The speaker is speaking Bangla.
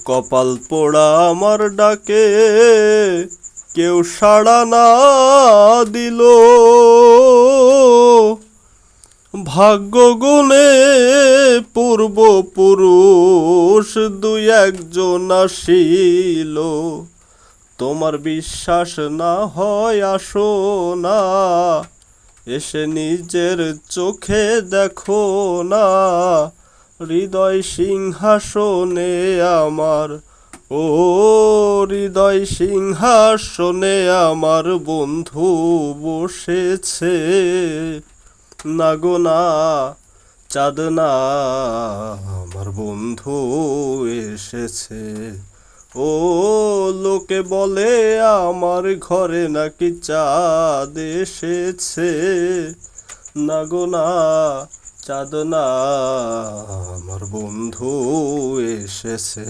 কপাল পোড়া আমার ডাকে কেউ সাড়া না দিল, ভাগ্য গুণে পূর্বপুরুষ দুই একজন আসিল। তোমার বিশ্বাস না হয় আসো না, এসে নিজের চোখে দেখো না। হৃদয় সিংহাসনে আমার, ও হৃদয় সিংহাসনে আমার বন্ধু বসেছে। না গো না, চাঁদ না, আমার বন্ধু এসেছে। ও লোকে বলে আমার ঘরে নাকি চাঁদ এসেছে। না গো না, চাঁদ না, আমার বন্ধু এসেছে।